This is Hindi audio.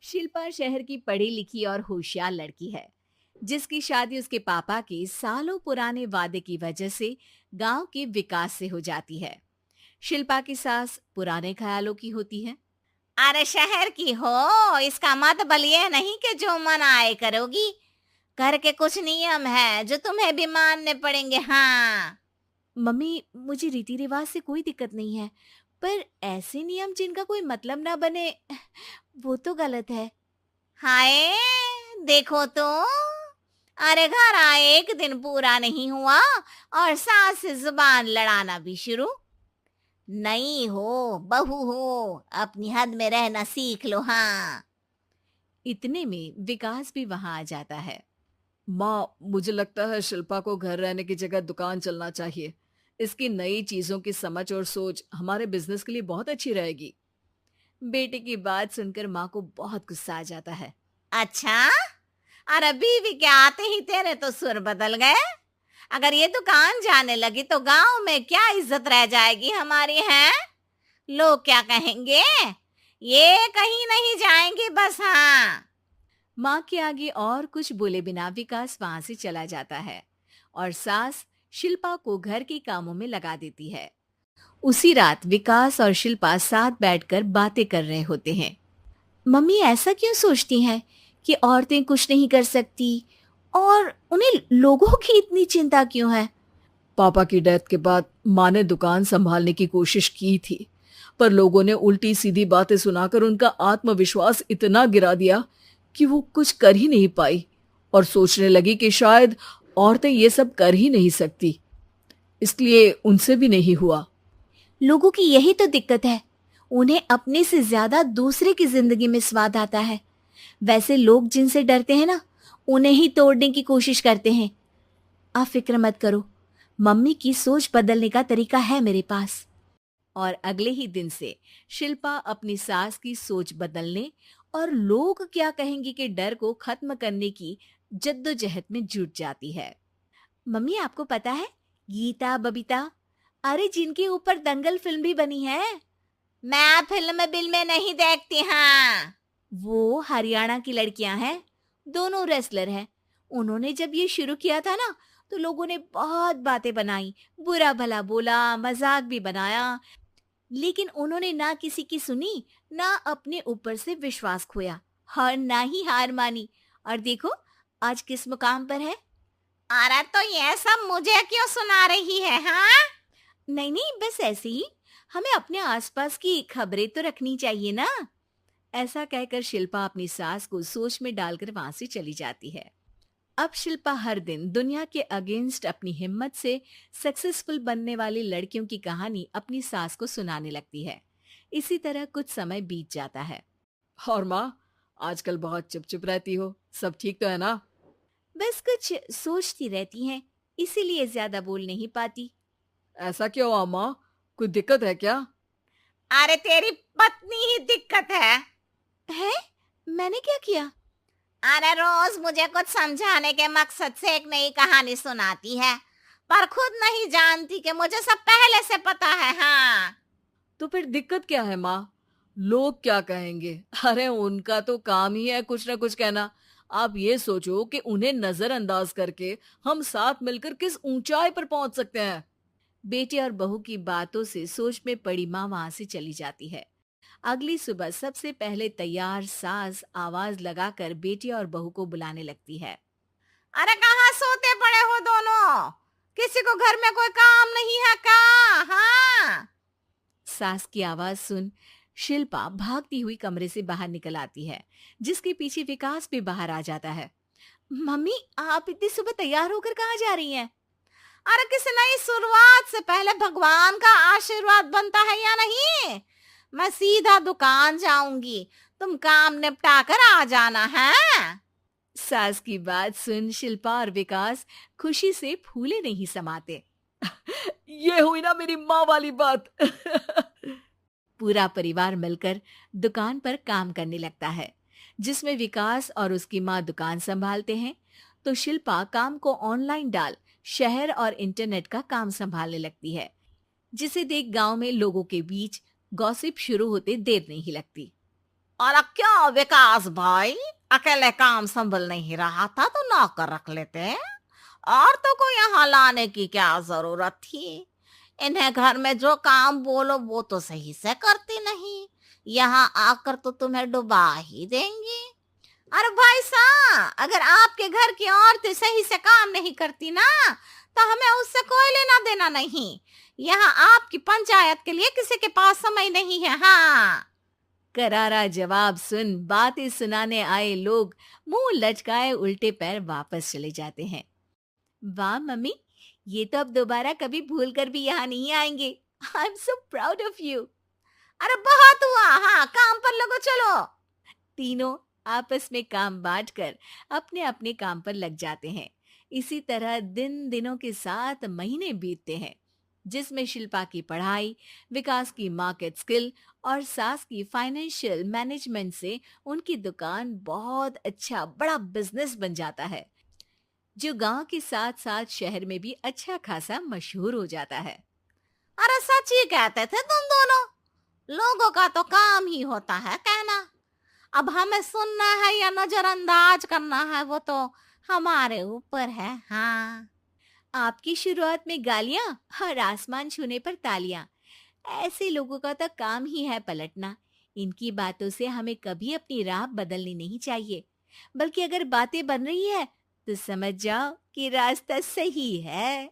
शिल्पा शहर की पढ़ी लिखी और होशियार लड़की है, जिसकी शादी उसके पापा के सालों पुराने वादे की वजह से गांव के विकास से हो जाती है। शिल्पा की सास पुराने ख्यालों की होती है। अरे शहर की हो, इसका मतलब ये नहीं कि जो मन आए करोगी। घर के कुछ नियम है जो तुम्हें भी मानने पड़ेंगे। हाँ। मम्मी, मुझे रीति रिवाज से कोई दिक्कत नहीं है, पर ऐसे नियम जिनका कोई मतलब ना बने, वो तो गलत है। हाय, देखो तो। अरे घर आए एक दिन पूरा नहीं हुआ और सास से जुबान लड़ाना भी शुरू। नहीं हो, बहू हो, अपनी हद में रहना सीख लो। हाँ। इतने में विकास भी वहां आ जाता है। माँ, मुझे लगता है शिल्पा को घर रहने की जगह दुकान चलना चाहिए। इसकी नई चीजों की समझ और सोच हमारे बिजनेस के लिए बहुत अच्छी रहेगी। बेटे की बात सुनकर माँ को बहुत गुस्सा आ जाता है। अच्छा, अरे बीवी के आते ही तेरे तो सुर बदल गए। अगर ये दुकान जाने लगी तो गांव में क्या इज्जत रह जाएगी हमारी है? लोग क्या कहेंगे? ये कहीं नहीं जाएंगे बस। हाँ। माँ के आगे और कुछ बोले बिना विकास वहां से चला जाता है और सास शिल्पा को घर के कामों में लगा देती है। उसी रात विकास और शिल्पा साथ बैठकर बातें कर रहे होते हैं। मम्मी ऐसा क्यों सोचती हैं कि औरतें कुछ नहीं कर सकती, और उन्हें लोगों की इतनी चिंता क्यों है? पापा की डेथ के बाद माँ ने दुकान संभालने की कोशिश की थी, पर लोगों ने उल्टी सीधी बातें सुनाकर उनका आत्मविश्वास इतना गिरा दिया कि वो कुछ कर ही नहीं पाई और सोचने लगी कि शायद औरतें ये सब कर ही नहीं सकती। इसलिए उनसे भी नहीं हुआ। लोगों की यही तो दिक्कत है, उन्हें अपने से ज्यादा दूसरे की जिंदगी में स्वाद आता है। वैसे लोग जिनसे डरते हैं ना, उन्हें ही तोड़ने की कोशिश करते हैं। आप फिक्र मत करो, मम्मी की सोच बदलने का तरीका है मेरे पास। और अगले ही दिन से शिल्पा अपनी सास की सोच बदलने और लोग क्या कहेंगे के डर को खत्म करने की जद्दोजहद में जुट जाती है। मम्मी, आपको पता है, गीता बबीता, अरे जिनके ऊपर दंगल फिल्म भी बनी है, मैं फिल्म बिल में नहीं देखती। हाँ। वो हरियाणा की लड़कियां हैं। दोनों रेसलर हैं। उन्होंने जब ये शुरू किया था ना, तो लोगों ने बहुत बातें बनाई, बुरा भला बोला, मजाक भी बनाया, लेकिन उन्होंने ना किसी की सुनी, ना अपने ऊपर से विश्वास खोया और ना ही हार मानी। और देखो आज किस मुकाम पर है। अरे तो ये सब मुझे क्यों सुना रही है? हाँ। नहीं नहीं, बस ऐसे ही, हमें अपने आसपास की खबरें तो रखनी चाहिए ना। ऐसा कहकर शिल्पा अपनी सास को सोच में डालकर वहां से चली जाती है। अब शिल्पा हर दिन दुनिया के अगेंस्ट अपनी हिम्मत से सक्सेसफुल बनने वाली लड़कियों की कहानी अपनी सास को सुनाने लगती है। इसी तरह कुछ समय बीत जाता है। और माँ, आजकल बहुत चुप चुप रहती हो, सब ठीक तो है ना? बस कुछ सोचती रहती हैं, इसीलिए ज्यादा बोल नहीं पाती। ऐसा क्यों हुआ माँ? कोई दिक्कत है क्या? अरे तेरी पत्नी ही दिक्कत है। है? मैंने क्या किया? अरे रोज मुझे कुछ समझाने के मकसद से एक नई कहानी सुनाती है, पर खुद नहीं जानती कि मुझे सब पहले से पता है। हाँ। तो फिर दिक्कत क्या है माँ? लोग क्या कहेंगे? अरे उनका तो काम ही है कुछ ना कुछ कहना। आप ये सोचो कि उन्हें नजरअंदाज करके हम साथ मिलकर किस ऊंचाई पर पहुंच सकते हैं। बेटे और बहू की बातों से सोच में पड़ी माँ वहां से चली जाती है। अगली सुबह सबसे पहले तैयार सास आवाज लगाकर बेटे और बहू को बुलाने लगती है। अरे कहाँ सोते पड़े हो दोनों? किसी को घर में कोई काम नहीं है क्या? हाँ। सास की आवाज सुन शिल्पा भागती हुई कमरे से बाहर निकल आती है, जिसके पीछे विकास भी बाहर आ जाता है। मम्मी, आप इतनी सुबह तैयार होकर कहाँ जा रही हैं? अरे किसी नई शुरुआत से पहले भगवान का आशीर्वाद बनता है या नहीं? मैं सीधा दुकान जाऊंगी, तुम काम निपटा कर आ जाना है। सास की बात सुन शिल्पा और विकास खुशी से फूले नहीं समाते। ये हुई ना मेरी माँ वाली बात। पूरा परिवार मिलकर दुकान पर काम करने लगता है, जिसमें विकास और उसकी माँ दुकान संभालते हैं, तो शिल्पा काम को ऑनलाइन डाल शहर और इंटरनेट का काम संभालने लगती है, जिसे देख गांव में लोगों के बीच गॉसिप शुरू होते देर नहीं लगती। और क्या विकास भाई, अकेले काम संभल नहीं रहा था तो नौकर रख लेते, औरतों को यहाँ लाने की क्या जरूरत थी। इन्हें घर में जो काम बोलो वो तो सही से करती नहीं, यहाँ आकर तो तुम्हें डुबा ही देंगी। अरे भाई साहब, अगर आपके घर की औरतें सही से काम नहीं करती ना तो हमें उससे कोई लेना देना नहीं। यहाँ आपकी पंचायत के लिए किसी के पास समय नहीं है। हाँ, करारा जवाब सुन बातें सुनाने आए लोग मुंह लटकाए उल्टे पैर वापस चले जाते हैं। वाह मम्मी, ये तो अब दोबारा कभी भूल कर भी यहाँ नहीं आएंगे। I am so proud of you. अरे बहुत हुआ, हाँ काम पर लगो चलो। तीनों आपस में काम बांटकर अपने अपने काम पर लग जाते हैं। इसी तरह दिनों के साथ महीने बीतते हैं, जिसमें शिल्पा की पढ़ाई, विकास की मार्केट स्किल और सास की फाइनेंशियल मैनेजमेंट से उनकी दुकान बहुत अच्छा बड़ा बिजनेस बन जाता है, जो गांव के साथ साथ शहर में भी अच्छा खासा मशहूर हो जाता है। अरे सच ही कहते थे तुम दोनों, लोगों का तो काम ही होता है कहना। अब हमें सुनना है या नजरअंदाज करना है वो तो हमारे ऊपर है। हाँ, आपकी शुरुआत में गालियां और आसमान छूने पर तालियां, ऐसे लोगों का तो काम ही है पलटना। इनकी बातों से हमें कभी अपनी राह बदलनी नहीं चाहिए, बल्कि अगर बातें बन रही है तो समझ जाओ कि रास्ता सही है।